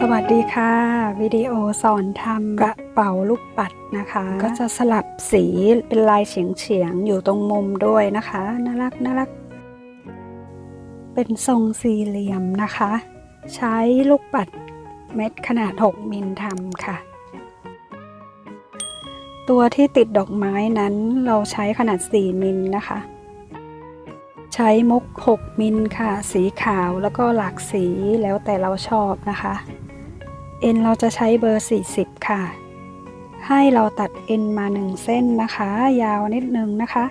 สวัสดีค่ะวิดีโอสอนทำกระเป๋าลูกปัดนะคะก็จะสลับสีเป็นลายเฉียงๆอยู่ตรงมุมด้วยนะคะน่ารักน่ารักเป็นทรงสี่เหลี่ยมนะคะใช้ลูกปัดเม็ดขนาด6มิลทำค่ะตัวที่ติดดอกไม้นั้นเราใช้ขนาด4มิลนะคะใช้มุก6มิลค่ะสีขาวแล้วก็หลากสีแล้วแต่เราชอบนะคะเอ็นเราจะใช้เบอร์40ค่ะให้เราตัดเอ็นมา1เส้นนะคะยาวนิดนึงนะคะ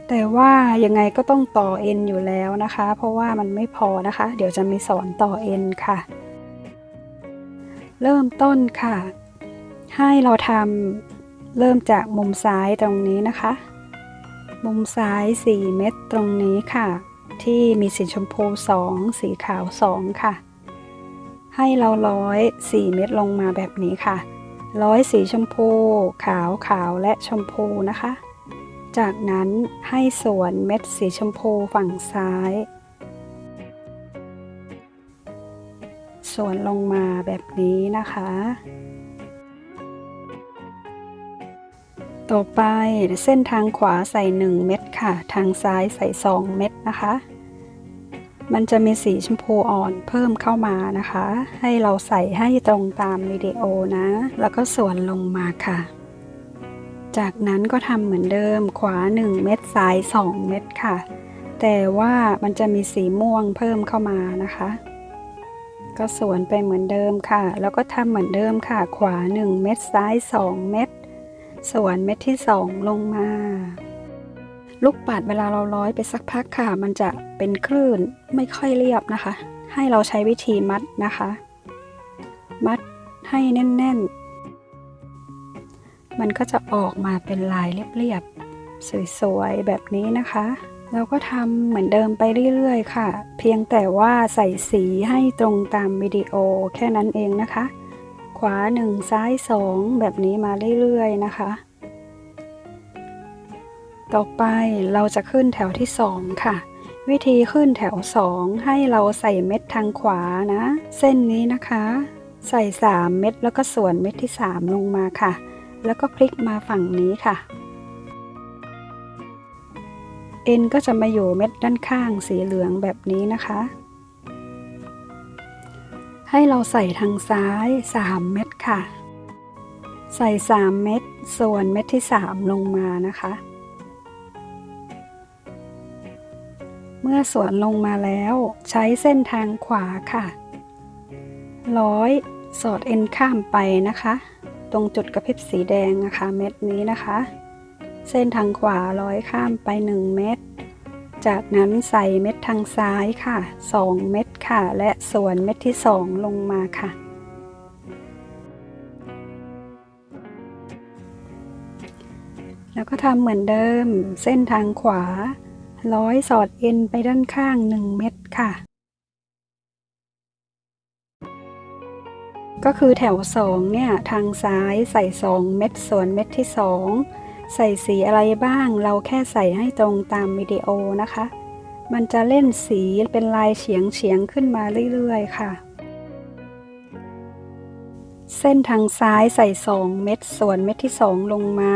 แต่ว่ายังไงก็ต้องต่อเอ็นอยู่แล้วนะคะเพราะว่ามันไม่พอนะคะเดี๋ยวจะมีสอนต่อเอ็นค่ะเริ่มต้นค่ะให้เราทำเริ่มจากมุมซ้ายตรงนี้นะคะมุมซ้าย4เม็ดตรงนี้ค่ะที่มีสีชมพู2สีขาว2ค่ะให้เรา4เม็ดลงมาแบบนี้ค่ะสีชมพูขาวและชมพูนะคะจากนั้นให้สวนเม็ดสีชมพูฝั่งซ้ายสวนลงมาแบบนี้นะคะต่อไปเส้นทางขวาใส่1เม็ดค่ะทางซ้ายใส่2เม็ดนะคะมันจะมีสีชมพูอ่อนเพิ่มเข้ามานะคะให้เราใส่ให้ตรงตามวิดีโอนะแล้วก็สวนลงมาค่ะจากนั้นก็ทำเหมือนเดิมขวา1เม็ดซ้าย2เม็ดค่ะแต่ว่ามันจะมีสีม่วงเพิ่มเข้ามานะคะก็สวนไปเหมือนเดิมค่ะแล้วก็ทำเหมือนเดิมค่ะขวา1เม็ดซ้าย2เม็ดสวนเม็ดที่2ลงมาลูกปัดเวลาเราร้อยไปสักพักค่ะมันจะเป็นคลื่นไม่ค่อยเรียบนะคะให้เราใช้วิธีมัดนะคะมัดให้แน่นๆมันก็จะออกมาเป็นลายเรียบๆสวยๆแบบนี้นะคะเราก็ทำเหมือนเดิมไปเรื่อยๆค่ะเพียงแต่ว่าใส่สีให้ตรงตามวิดีโอแค่นั้นเองนะคะขวา1ซ้าย2แบบนี้มาเรื่อยๆนะคะต่อไปเราจะขึ้นแถวที่2ค่ะวิธีขึ้นแถว2ให้เราใส่เม็ดทางขวานะเส้นนี้นะคะใส่3เม็ดแล้วก็สวนเม็ดที่3ลงมาค่ะแล้วก็พลิกมาฝั่งนี้ค่ะเอ็นก็จะมาอยู่เม็ดด้านข้างสีเหลืองแบบนี้นะคะให้เราใส่ทางซ้าย3เม็ดค่ะใส่3เม็ดส่วนเม็ดที่3ลงมานะคะเมื่อสวนลงมาแล้วใช้เส้นทางขวาค่ะสอดเอ็นข้ามไปนะคะตรงจุดกระพริบสีแดงนะคะเม็ดนี้นะคะเส้นทางขวาข้ามไป1เม็ดจากนั้นใส่เม็ดทางซ้ายค่ะ2เม็ดค่ะและส่วนเม็ดที่2ลงมาค่ะแล้วก็ทำเหมือนเดิมเส้นทางขวาสอดเอ็นไปด้านข้าง1เม็ดค่ะก็คือแถว2เนี่ยทางซ้ายใส่2เม็ดส่วนเม็ดที่2ใส่สีอะไรบ้างเราแค่ใส่ให้ตรงตามวิดีโอนะคะมันจะเล่นสีเป็นลายเฉียงขึ้นมาเรื่อยๆค่ะเส้นทางซ้ายใส่2เม็ดส่วนเม็ดที่2ลงมา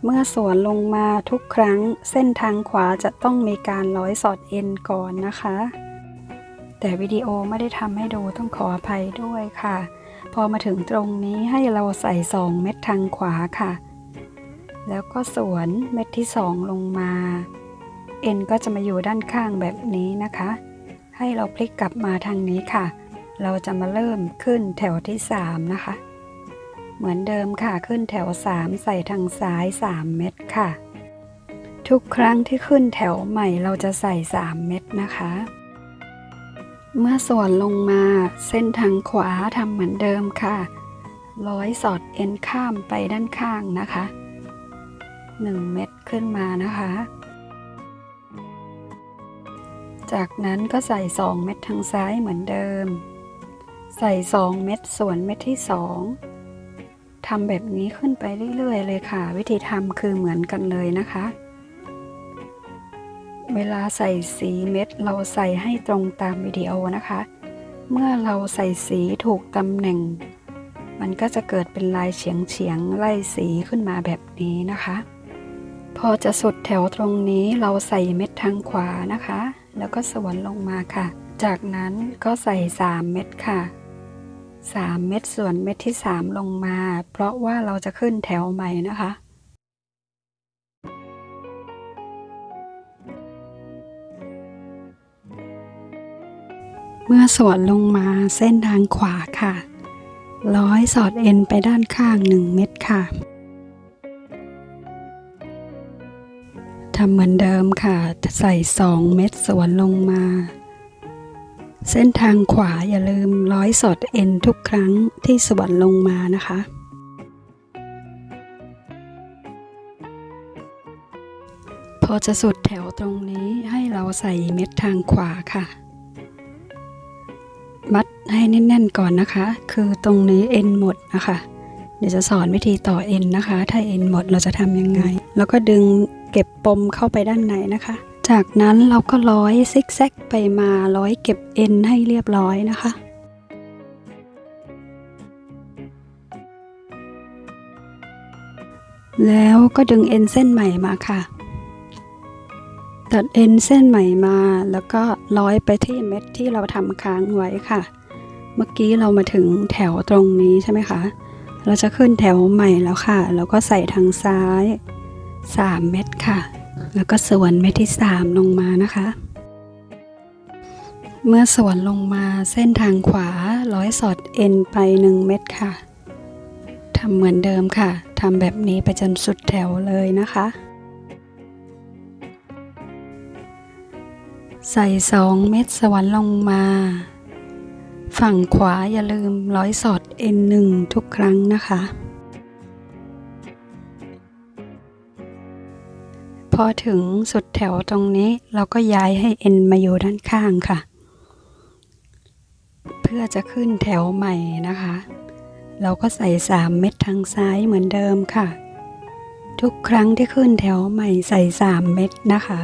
เมื่อสวนลงมาทุกครั้งเส้นทางขวาจะต้องมีการสอดเอ็นก่อนนะคะแต่วิดีโอไม่ได้ทำให้ดูต้องขออภัยด้วยค่ะพอมาถึงตรงนี้ให้เราใส่2เม็ดทางขวาค่ะแล้วก็สวนเม็ดที่2ลงมาเอ็นก็จะมาอยู่ด้านข้างแบบนี้นะคะให้เราพลิกกลับมาทางนี้ค่ะเราจะมาเริ่มขึ้นแถวที่3นะคะเหมือนเดิมค่ะขึ้นแถว3ใส่ทางซ้าย3เม็ดค่ะทุกครั้งที่ขึ้นแถวใหม่เราจะใส่3เม็ดนะคะเมื่อส่วนลงมาเส้นทางขวาทำเหมือนเดิมค่ะสอดเอ็นข้ามไปด้านข้างนะคะ1เม็ดขึ้นมานะคะจากนั้นก็ใส่2เม็ดทางซ้ายเหมือนเดิมใส่2เม็ดส่วนเม็ดที่2ทำแบบนี้ขึ้นไปเรื่อยๆเลยค่ะวิธีทำคือเหมือนกันเลยนะคะเวลาใส่สีเม็ดเราใส่ให้ตรงตามวิดีโอนะคะ เมื่อเราใส่สีถูกตำแหน่งมันก็จะเกิดเป็นลายเฉียงๆไล่สีขึ้นมาแบบนี้นะคะพอจะสุดแถวตรงนี้เราใส่เม็ดทางขวานะคะแล้วก็สวนลงมาค่ะจากนั้นก็ใส่3เม็ดค่ะ3เม็ดส่วนเม็ดที่3ลงมาเพราะว่าเราจะขึ้นแถวใหม่นะคะเมื่อสวนลงมาเส้นทางขวาค่ะร้อยสอดเอ็นไปด้านข้าง1เม็ดค่ะทำเหมือนเดิมค่ะใส่2เม็ดสวนลงมาเส้นทางขวาอย่าลืมร้อยสอดเอ็นทุกครั้งที่สวนลงมานะคะพอจะสุดแถวตรงนี้ให้เราใส่เม็ดทางขวาค่ะมัดให้แน่นๆก่อนนะคะคือตรงนี้เอ็นหมดนะคะเดี๋ยวจะสอนวิธีต่อเอ็นนะคะถ้าเอ็นหมดเราจะทำยังไงแล้วก็ดึงเก็บปมเข้าไปด้านในนะคะจากนั้นเราก็ร้อยซิกแซกไปมาร้อยเก็บเอ็นให้เรียบร้อยนะคะแล้วก็ดึงเอ็นเส้นใหม่มาค่ะตัดเอ็นเส้นใหม่มาแล้วก็ร้อยไปที่เม็ดที่เราทำค้างไว้ค่ะเมื่อกี้เรามาถึงแถวตรงนี้ใช่ไหมคะเราจะขึ้นแถวใหม่แล้วค่ะแล้วก็ใส่ทางซ้าย3เม็ดค่ะแล้วก็สวนเม็ดที่3ลงมานะคะเมื่อสวนลงมาเส้นทางขวาร้อยสอดเอ็นไป1เม็ดค่ะทำเหมือนเดิมค่ะทำแบบนี้ไปจนสุดแถวเลยนะคะใส่2เม็ดสวนลงมาฝั่งขวาอย่าลืมร้อยสอดเอ็น1ทุกครั้งนะคะพอถึงสุดแถวตรงนี้เราก็ย้ายให้เอ็นมาอยู่ด้านข้างค่ะเพื่อจะขึ้นแถวใหม่นะคะเราก็ใส่3เม็ดทางซ้ายเหมือนเดิมค่ะทุกครั้งที่ขึ้นแถวใหม่ใส่3เม็ดนะคะ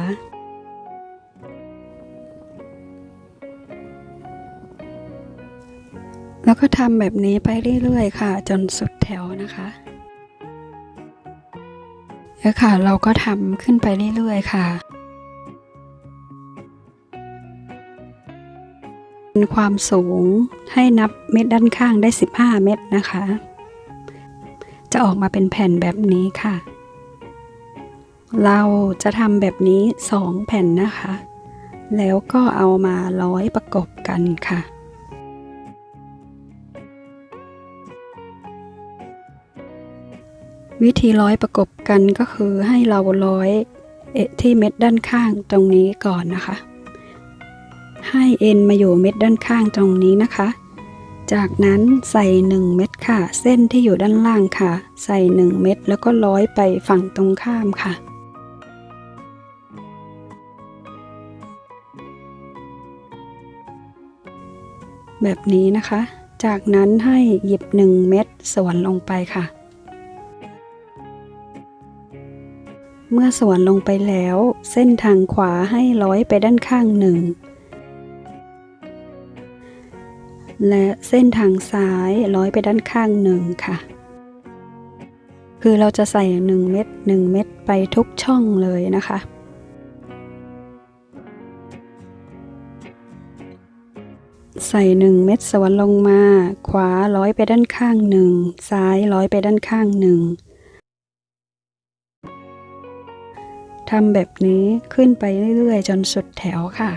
แล้วก็ทำแบบนี้ไปเรื่อยๆค่ะจนสุดแถวนะคะแล้วค่ะเราก็ทำขึ้นไปเรื่อยๆค่ะความสูงให้นับเม็ดด้านข้างได้15เม็ดนะคะจะออกมาเป็นแผ่นแบบนี้ค่ะเราจะทำแบบนี้2แผ่นนะคะแล้วก็เอามาร้อยประกบกันค่ะวิธีร้อยประกบกันก็คือให้เราร้อยที่เม็ดด้านข้างตรงนี้ก่อนนะคะให้เอ็นมาอยู่เม็ดด้านข้างตรงนี้นะคะจากนั้นใส่1เม็ดค่ะเส้นที่อยู่ด้านล่างค่ะใส่1เม็ดแล้วก็ร้อยไปฝั่งตรงข้ามค่ะแบบนี้นะคะจากนั้นให้หยิบ1เม็ดสวนลงไปค่ะเมื่อสวนลงไปแล้วเส้นทางขวาให้ร้อยไปด้านข้าง1และเส้นทางซ้ายร้อยไปด้านข้าง1ค่ะคือเราจะใส่1เม็ด1เม็ดไปทุกช่องเลยนะคะใส่1เม็ดสวนลงมาขวาร้อยไปด้านข้าง1ซ้ายร้อยไปด้านข้าง1ทำแบบนี้ขึ้นไปเรื่อยๆจนสุดแถวค่ะ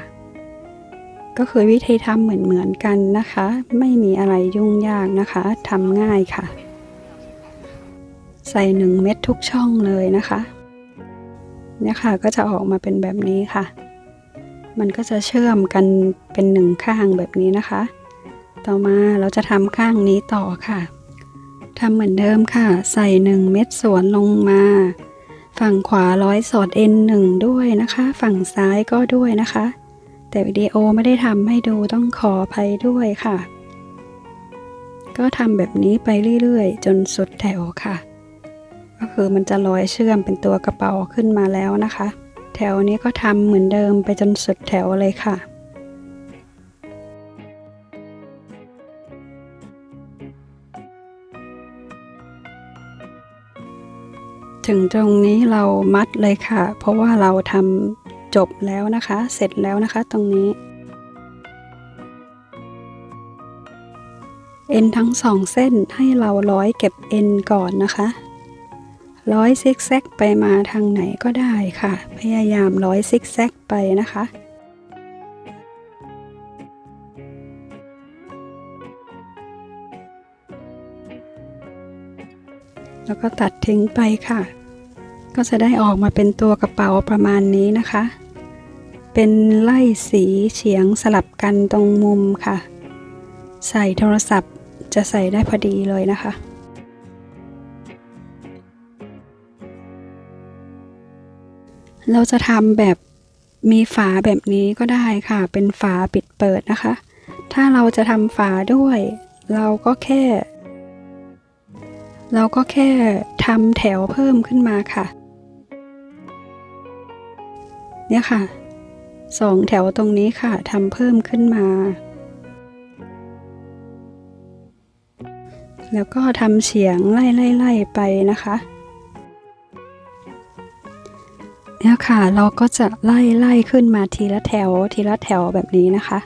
ก็คือวิธีทำเหมือนกันนะคะไม่มีอะไรยุ่งยากนะคะทำง่ายค่ะใส่1เม็ดทุกช่องเลยนะคะเนี่ยค่ะก็จะออกมาเป็นแบบนี้ค่ะมันก็จะเชื่อมกันเป็น1ข้างแบบนี้นะคะต่อมาเราจะทำข้างนี้ต่อค่ะทำเหมือนเดิมค่ะใส่1เม็ดสวนลงมาฝั่งขวาร้อยสอดเอ็น1ด้วยนะคะฝั่งซ้ายก็ด้วยนะคะแต่วิดีโอไม่ได้ทำให้ดูต้องขออภัยด้วยค่ะก็ทำแบบนี้ไปเรื่อยๆจนสุดแถวค่ะก็คือมันจะร้อยเชื่อมเป็นตัวกระเป๋าขึ้นมาแล้วนะคะแถวนี้ก็ทำเหมือนเดิมไปจนสุดแถวเลยค่ะ ถึงตรงนี้เรามัดเลยค่ะ เพราะว่าเราทำจบแล้วนะคะ เสร็จแล้วนะคะตรงนี้เอ็นทั้งสองเส้นให้เราร้อยเก็บเอ็นก่อนนะคะร้อยซิกแซกไปมาทางไหนก็ได้ค่ะพยายามร้อยซิกแซกไปนะคะแล้วก็ตัดทิ้งไปค่ะก็จะได้ออกมาเป็นตัวกระเป๋าประมาณนี้นะคะเป็นไล่สีเฉียงสลับกันตรงมุมค่ะใส่โทรศัพท์จะใส่ได้พอดีเลยนะคะเราจะทำแบบมีฝาแบบนี้ก็ได้ค่ะเป็นฝาปิดเปิดนะคะถ้าเราจะทำฝาด้วยเราก็แค่ทำแถวเพิ่มขึ้นมาค่ะเนี่ยค่ะ2แถวตรงนี้ค่ะทำเพิ่มขึ้นมาแล้วก็ทำเฉียงไล่ไปนะคะเนี่ยค่ะเราก็จะไล่ขึ้นมาทีละแถวแบบนี้นะคะ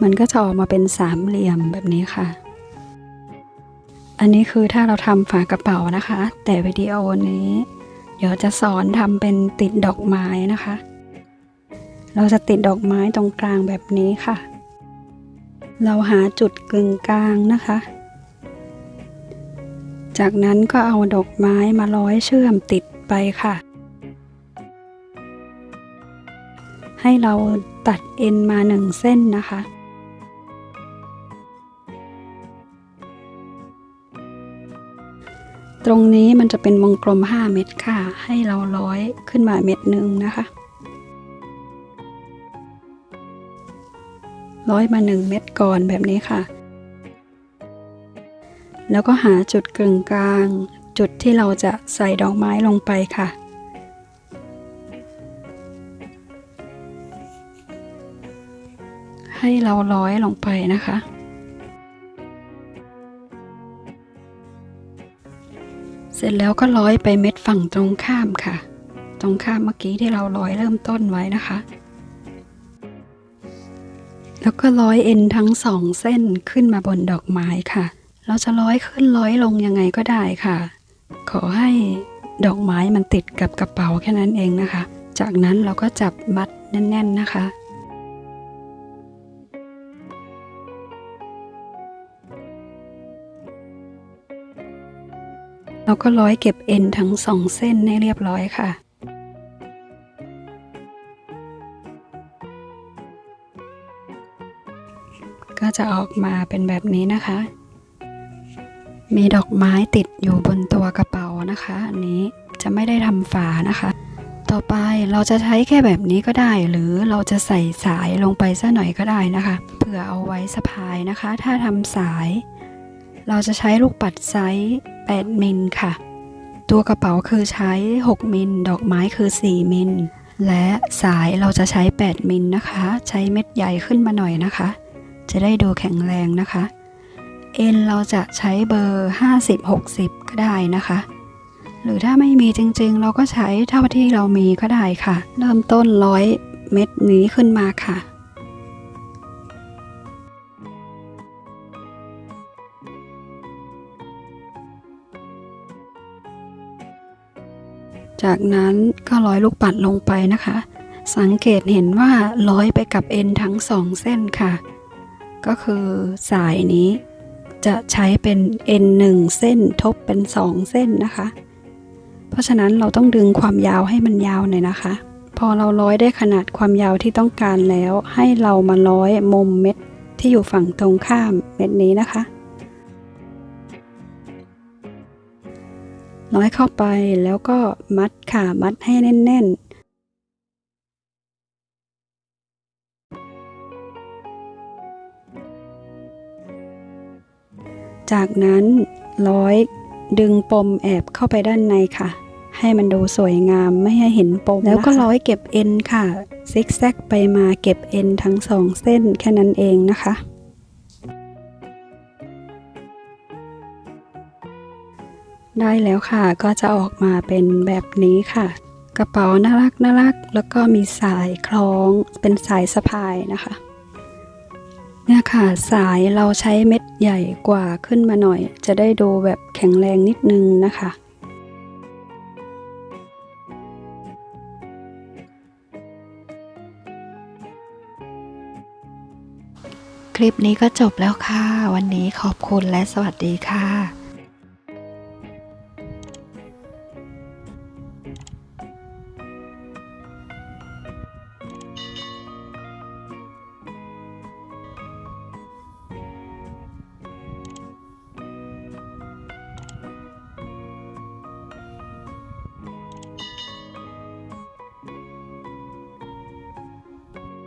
มันก็จะออกมาเป็นสามเหลี่ยมแบบนี้ค่ะอันนี้คือถ้าเราทำฝากระเป๋านะคะแต่วิดีโอนี้เดี๋ยวจะสอนทำเป็นติดดอกไม้นะคะเราจะติดดอกไม้ตรงกลางแบบนี้ค่ะเราหาจุดกึ่งกลางนะคะจากนั้นก็เอาดอกไม้มาร้อยเชื่อมติดไปค่ะให้เราตัดเอ็นมา1เส้นนะคะตรงนี้มันจะเป็นวงกลม5เม็ดค่ะให้เราร้อยขึ้นมา1เม็ดนะคะร้อยมา1เม็ดก่อนแบบนี้ค่ะแล้วก็หาจุดกึ่งกลางจุดที่เราจะใส่ดอกไม้ลงไปค่ะให้เราร้อยลงไปนะคะเสร็จแล้วก็ร้อยไปเม็ดฝั่งตรงข้ามค่ะตรงข้ามเมื่อกี้ที่เราร้อยเริ่มต้นไว้นะคะแล้วก็ร้อยเอ็นทั้ง2เส้นขึ้นมาบนดอกไม้ค่ะเราจะร้อยขึ้นร้อยลงยังไงก็ได้ค่ะขอให้ดอกไม้มันติดกับกระเป๋าแค่นั้นเองนะคะจากนั้นเราก็จับมัดแน่นๆนะคะเราก็ร้อยเก็บเอ็นทั้ง2เส้นให้เรียบร้อยค่ะก็จะออกมาเป็นแบบนี้นะคะมีดอกไม้ติดอยู่บนตัวกระเป๋านะคะอันนี้จะไม่ได้ทำฝานะคะต่อไปเราจะใช้แค่แบบนี้ก็ได้หรือเราจะใส่สายลงไปสักหน่อยก็ได้นะคะเผื่อเอาไว้สะพายนะคะถ้าทำสายเราจะใช้ลูกปัดไซส์8มิลค่ะตัวกระเป๋าคือใช้6มิลดอกไม้คือ4มิลและสายเราจะใช้8มิลนะคะใช้เม็ดใหญ่ขึ้นมาหน่อยนะคะจะได้ดูแข็งแรงนะคะเอ็นเราจะใช้เบอร์50-60ก็ได้นะคะหรือถ้าไม่มีจริงๆเราก็ใช้เท่าที่เรามีก็ได้ค่ะเริ่มต้น100เม็ดนี้ขึ้นมาค่ะจากนั้นก็ร้อยลูกปัดลงไปนะคะสังเกตเห็นว่าร้อยไปกับเอ็นทั้ง2เส้นค่ะก็คือสายนี้จะใช้เป็นเอ็น1เส้นทบเป็น2เส้นนะคะเพราะฉะนั้นเราต้องดึงความยาวให้มันยาวหน่อยนะคะพอเราร้อยได้ขนาดความยาวที่ต้องการแล้วให้เรามาร้อยมุมเม็ดที่อยู่ฝั่งตรงข้ามเม็ดนี้นะคะร้อยเข้าไปแล้วก็มัดค่ะมัดให้แน่นๆจากนั้นร้อยดึงปมแอบเข้าไปด้านในค่ะให้มันดูสวยงามไม่ให้เห็นปมแล้วก็ร้อยเก็บเอ็นค่ะซิกแซกไปมาเก็บเอ็นทั้ง2เส้นแค่นั้นเองนะคะ ได้แล้วค่ะก็จะออกมาเป็นแบบนี้ค่ะกระเป๋าน่ารักน่ารักแล้วก็มีสายคล้องเป็นสายสะพายนะคะเนี่ยค่ะสายเราใช้เม็ดใหญ่กว่าขึ้นมาหน่อยจะได้ดูแบบแข็งแรงนิดนึงนะคะคลิปนี้ก็จบแล้วค่ะวันนี้ขอบคุณและสวัสดีค่ะ